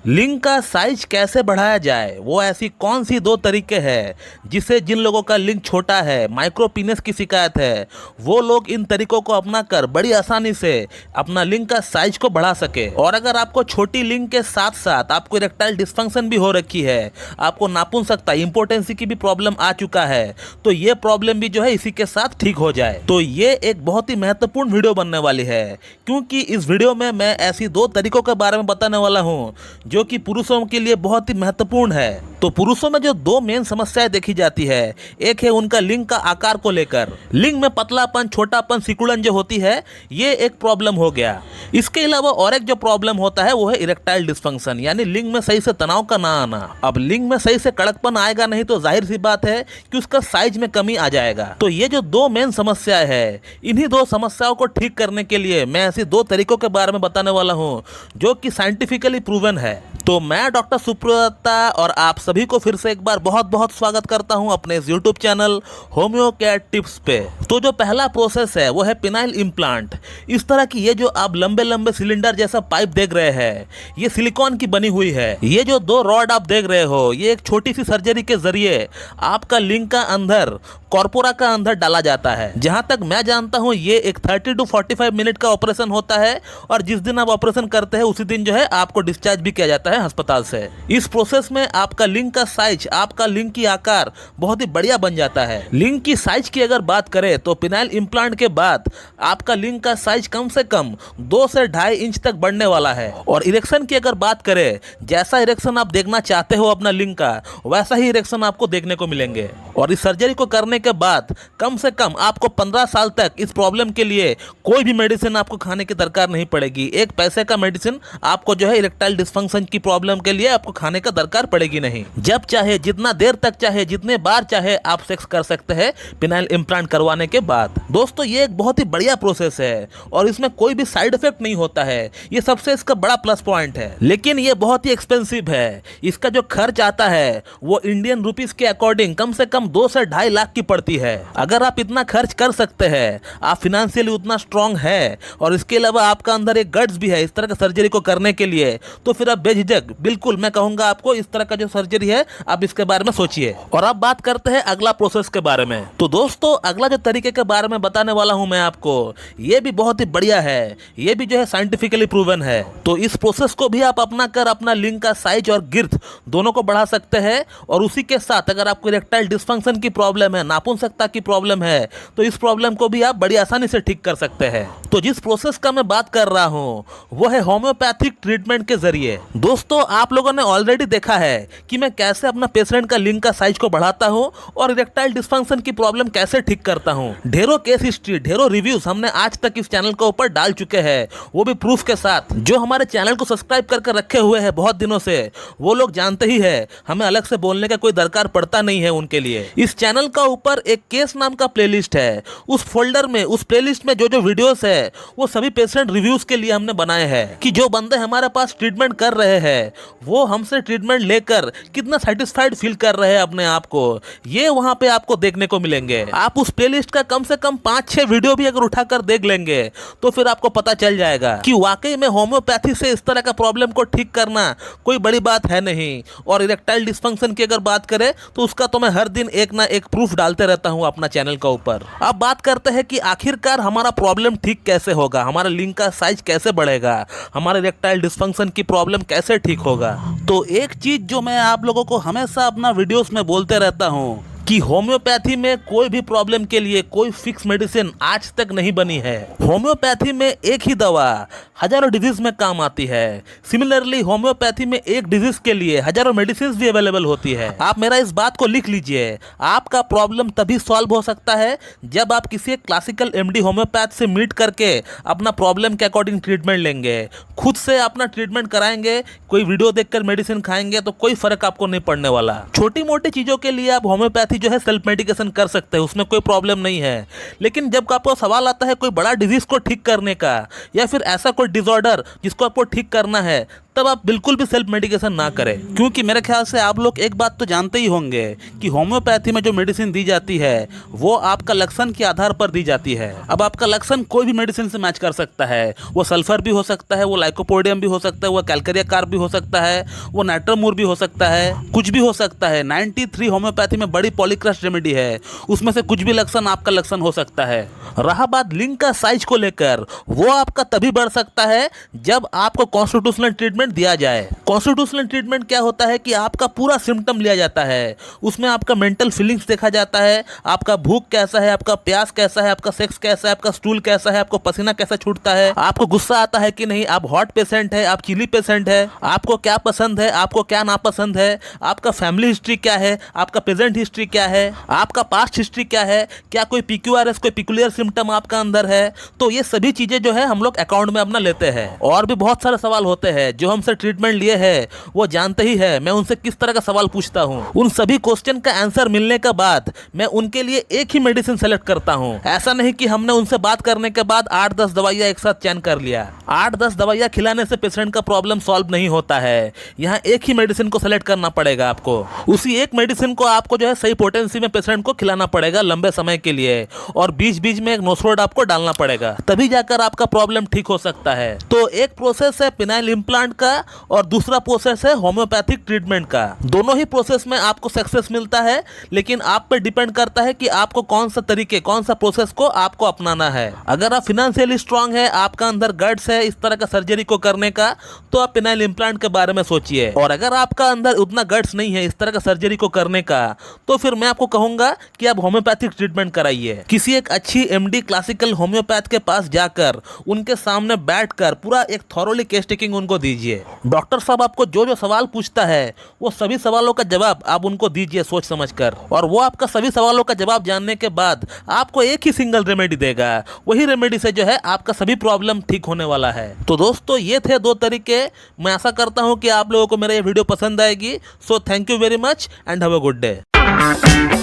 लिंग का साइज कैसे बढ़ाया जाए, वो ऐसी कौन सी दो तरीके हैं जिससे जिन लोगों का लिंग छोटा है, माइक्रो पीनस की शिकायत है, वो लोग इन तरीकों को अपनाकर बड़ी आसानी से अपना लिंग का साइज को बढ़ा सके। और अगर आपको छोटी लिंग के साथ साथ आपको इरेक्टाइल डिस्फंक्शन भी हो रखी है, आपको नापुंसकता इंपोर्टेंसी की भी प्रॉब्लम आ चुका है, तो ये प्रॉब्लम भी जो है इसी के साथ ठीक हो जाए। तो ये एक बहुत ही महत्वपूर्ण वीडियो बनने वाली है, क्योंकि इस वीडियो में मैं ऐसी दो तरीकों के बारे में बताने वाला हूँ जो कि पुरुषों के लिए बहुत ही महत्वपूर्ण है। तो पुरुषों में जो दो मेन समस्याएं देखी जाती है, एक है उनका लिंग का आकार को लेकर, लिंग में पतलापन, छोटापन, सिकुड़न जो होती है, ये एक प्रॉब्लम हो गया। इसके अलावा और एक जो प्रॉब्लम होता है वो है इरेक्टाइल डिस्फंक्शन, यानी लिंग में सही से तनाव का ना आना। अब लिंग में सही से कड़कपन आएगा नहीं तो जाहिर सी बात है कि उसका साइज में कमी आ जाएगा। तो ये जो दो मेन समस्याएं है, इन्हीं दो समस्याओं को ठीक करने के लिए मैं ऐसी दो तरीकों के बारे में बताने वाला हूँ जो कि साइंटिफिकली प्रूवन है। तो मैं डॉक्टर सुप्रता और आप सभी को फिर से एक बार बहुत बहुत स्वागत करता हूं अपने इस YouTube channel homeo care tips पे। तो जो पहला प्रोसेस है वो है पिनाइल इम्प्लांट। इस तरह की ये जो आप लंबे लंबे सिलेंडर जैसा पाइप देख रहे हैं, ये सिलिकॉन की बनी हुई है। ये जो दो रॉड आप देख रहे हो, ये एक छोटी सी सर्जरी के जरिए आपका लिंग का अंदर, कॉर्पोरा का अंदर डाला जाता है। जहां तक मैं जानता हूं ये एक 30 to 45 मिनट का ऑपरेशन होता है, और जिस दिन आप ऑपरेशन करते हैं उसी दिन जो है आपको डिस्चार्ज भी किया जाता है अस्पताल से। इस प्रोसेस में आपका लिंग का साइज, आपका लिंग की आकार बहुत ही बढ़िया बन जाता है। लिंग की साइज की अगर बात करें तो पिनाइल इम्प्लांट के बाद आपका लिंग का साइज कम से कम 2 से 2.5 इंच तक बढ़ने वाला है। और इरेक्शन की अगर बात करें, जैसा इरेक्शन आप देखना चाहते हो अपना लिंग का, वैसा ही इरेक्शन आपको देखने को मिलेंगे। और इस सर्जरी को करने के बाद कम से कम आपको 15 साल तक इस प्रॉब्लम के लिए कोई भी मेडिसिन आपको खाने की दरकार नहीं पड़ेगी। एक पैसे का मेडिसिन आपको जो है इरेक्टाइल डिस्फंक्शन की प्रॉब्लम के लिए आपको खाने का दरकार पड़ेगी नहीं। जब चाहे, जितना देर तक चाहे, जितने बार चाहे आप सेक्स कर सकते हैं पिनाइल इम्प्लांट करवाने के बाद। दोस्तों ये एक बहुत ही बढ़िया प्रोसेस है और इसमें कोई भी साइड इफेक्ट नहीं होता है, ये सबसे इसका बड़ा प्लस पॉइंट है। लेकिन ये बहुत ही एक्सपेंसिव है। इसका जो खर्च आता है वो इंडियन रुपीस के अकॉर्डिंग कम से कम 2 से 2.5 लाख की पड़ती है। अगर आप इतना खर्च कर सकते हैं, आप फिनेंशियली उतना स्ट्रांग है, और इसके अलावा आपका अंदर एक गट्स भी है इस तरह का सर्जरी को करने के लिए, तो फिर आप बेझिझक, बिल्कुल मैं कहूंगा आपको, इस तरह का जो सर्जरी है आप इसके बारे में सोचिए। और अब बात करते हैं अगला प्रोसेस के बारे में। तो दोस्तों अगला जो तरीके के बारे में बताने वाला हूं मैं आपको, ये भी बहुत ही बढ़िया है, ये भी जो है साइंटिफिकली प्रूवन है। तो इस प्रोसेस को भी आप अपना कर अपना लिंग का साइज और गिर्थ दोनों को बढ़ा सकते हैं। और उसी के साथ अगर आपको इरेक्टाइल डिस्फंक्शन की प्रॉब्लम है, नापुंसकता की प्रॉब्लम है, तो इस प्रॉब्लम को भी आप बड़ी आसानी से ठीक कर सकते हैं। तो जिस प्रोसेस का मैं बात कर रहा हूं वो है होम्योपैथिक ट्रीटमेंट के जरिए। दोस्तों आप लोगों ने ऑलरेडी देखा है कि मैं कैसे अपना पेशेंट का लिंग का साइज को बढ़ाता हूं और इरेक्टाइल डिस्फंक्शन की प्रॉब्लम कैसे ठीक करता हूं। ढेरों केस हिस्ट्री, ढेरों रिव्यूज हमने आज तक इस चैनल के ऊपर डाल चुके हैं, वो भी प्रूफ के साथ। जो हमारे चैनल को सब्सक्राइब करके रखे हुए हैं बहुत दिनों से, वो लोग जानते ही है, हमें अलग से बोलने का कोई दरकार पड़ता नहीं है उनके लिए। इस चैनल का ऊपर एक केस नाम का प्लेलिस्ट है, उस फोल्डर में, उस प्लेलिस्ट में जो जो वीडियोस है वो सभी पेशेंट रिव्यूज के लिए हमने बनाए हैं, कि जो बंदे हमारे पास ट्रीटमेंट कर रहे हैं वो हमसे ट्रीटमेंट लेकर कितना सेटिस्फाइड फील कर रहे हैं अपने आप को, ये वहां पे आपको देखने को मिलेंगे। आप उस प्लेलिस्ट का कम से कम 5-6 वीडियो भी अगर उठाकर देख लेंगे तो फिर आपको पता चल जाएगा कि वाकई में होम्योपैथी से इस तरह का प्रॉब्लम को ठीक करना कोई बड़ी बात है नहीं। और इरेक्टाइल डिस्फंक्शन की अगर बात करें तो उसका तो मैं हर दिन एक ना एक प्रूफ डालते रहता हूं अपना चैनल का ऊपर। अब बात करते हैं कि आखिरकार हमारा प्रॉब्लम ठीक कैसे होगा, हमारा लिंग का साइज कैसे बढ़ेगा, हमारे इरेक्टाइल डिस्फंक्शन की प्रॉब्लम कैसे ठीक होगा। तो एक चीज जो मैं आप लोगों को हमेशा अपना वीडियोस में बोलते रहता हूं कि होम्योपैथी में कोई भी प्रॉब्लम के लिए कोई फिक्स मेडिसिन आज तक नहीं बनी है। होम्योपैथी में एक ही दवा हजारों डिजीज में काम आती है। सिमिलरली होम्योपैथी में एक डिजीज के लिए हजारों मेडिसिन भी अवेलेबल होती है। आप मेरा इस बात को लिख लीजिए, आपका प्रॉब्लम तभी सॉल्व हो सकता है जब आप किसी क्लासिकल एमडी होम्योपैथ से मीट करके अपना प्रॉब्लम के अकॉर्डिंग ट्रीटमेंट लेंगे, खुद से अपना ट्रीटमेंट कराएंगे, कोई वीडियो देखकर मेडिसिन खाएंगे तो कोई फर्क आपको नहीं पड़ने वाला। छोटी मोटी चीजों के लिए आप होम्योपैथी जो है सेल्फ मेडिकेशन कर सकते हैं, उसमें कोई प्रॉब्लम नहीं है। लेकिन जब आपको सवाल आता है कोई बड़ा डिजीज को ठीक करने का या फिर ऐसा कोई डिसऑर्डर जिसको आपको ठीक करना है, तब आप बिल्कुल भी सेल्फ मेडिकेशन ना करें। क्योंकि मेरे ख्याल से आप लोग एक बात तो जानते ही होंगे कि होम्योपैथी में जो मेडिसिन दी जाती है वो आपका लक्षण के आधार पर दी जाती है। अब आपका लक्षण कोई भी मेडिसिन से मैच कर सकता है, वो सल्फर भी हो सकता है, वो लाइकोपोडियम भी हो सकता है, वो कैलकेरिया कार्ब भी हो सकता है, वो नाइट्रोमूर भी हो सकता है, कुछ भी हो सकता है। 93 होम्योपैथी में बड़ी पॉलीक्रस्ट रेमेडी है, उसमें से कुछ भी लक्षण आपका लक्षण हो सकता है। रहा बात लिंग का साइज को लेकर, वो आपका तभी बढ़ सकता है जब आपको कॉन्स्टिट्यूशनल ट्रीटमेंट दिया जाए। कॉन्स्टिट्यूशनल ट्रीटमेंट क्या होता है कि आपका पूरा सिम्टम लिया जाता है, उसमें आपका मेंटल फीलिंग्स देखा जाता है, आपका भूख कैसा है, आपका प्यास कैसा है, आपका सेक्स कैसा है, आपका स्टूल कैसा है, आपको पसीना कैसा छूटता है, आपको गुस्सा आता है कि नहीं, आप हॉट पेशेंट है, आप चिली पेशेंट है, आपको क्या पसंद है, आपको क्या नापसंद है, आपका फैमिली हिस्ट्री क्या है, आपका प्रेजेंट हिस्ट्री क्या है, आपका पास्ट हिस्ट्री क्या है, क्या कोई PQRS कोई पिकुलियर सिम्टम आपका अंदर है। तो ये सभी चीजें जो है हम लोग अकाउंट में अपना लेते हैं। और भी बहुत सारे सवाल होते हैं जो हमसे ट्रीटमेंट लिए हैं वो जानते ही है मैं उनसे किस तरह का सवाल पूछता हूँ। उन सभी क्वेश्चन का आंसर मिलने के बाद मैं उनके लिए एक ही मेडिसिन सेलेक्ट करता हूँ। ऐसा नहीं कि हमने उनसे बात करने के बाद 8-10 दवाइयाँ एक साथ चयन कर लिया। 8-10 दवाइयाँ खिलाने से पेशेंट का प्रॉब्लम सॉल्व नहीं होता है। यहाँ एक ही मेडिसिन को सेलेक्ट करना पड़ेगा आपको। उसी एक मेडिसिन को आपको जो है सही पोटेंसी में पेशेंट को खिलाना पड़ेगा लंबे समय के लिए, और बीच बीच में एक नोस्रोड आपको डालना पड़ेगा, तभी जाकर आपका प्रॉब्लम ठीक हो सकता है। तो एक प्रोसेस है पिनाइल इम्प्लांट का और दूसरा प्रोसेस है होम्योपैथिक ट्रीटमेंट का। दोनों ही प्रोसेस में आपको सक्सेस मिलता है, लेकिन आप पे डिपेंड करता है कि आपको कौन सा तरीके, कौन सा प्रोसेस को आपको अपनाना है। अगर आप फिनेंशियली स्ट्रांग है, आपका अंदर गट्स है इस तरह का सर्जरी को करने का, तो आप पिनाइल इम्प्लांट के बारे में सोचिए। और अगर आपका अंदर उतना गट्स नहीं है इस तरह का सर्जरी को करने का, तो फिर मैं आपको कहूंगा कि आप होम्योपैथिक ट्रीटमेंट कराइए। किसी एक अच्छी MD क्लासिकल होम्योपैथ के पास जाकर उनके सामने बैठकर पूरा एक थॉरोली केस टेकिंग उनको दीजिए। डॉक्टर साहब आपको जो जो सवाल पूछता है वो सभी सवालों का जवाब आप उनको दीजिए सोच समझकर, और वो आपका सभी सवालों का जवाब जानने के बाद आपको एक ही सिंगल रेमेडी देगा। वही रेमेडी से जो है आपका सभी प्रॉब्लम ठीक होने वाला है। तो दोस्तों ये थे 2 तरीके। मैं आशा करता हूँ कि आप लोगों को मेरा ये वीडियो पसंद आएगी। So thank you very much and have a good day.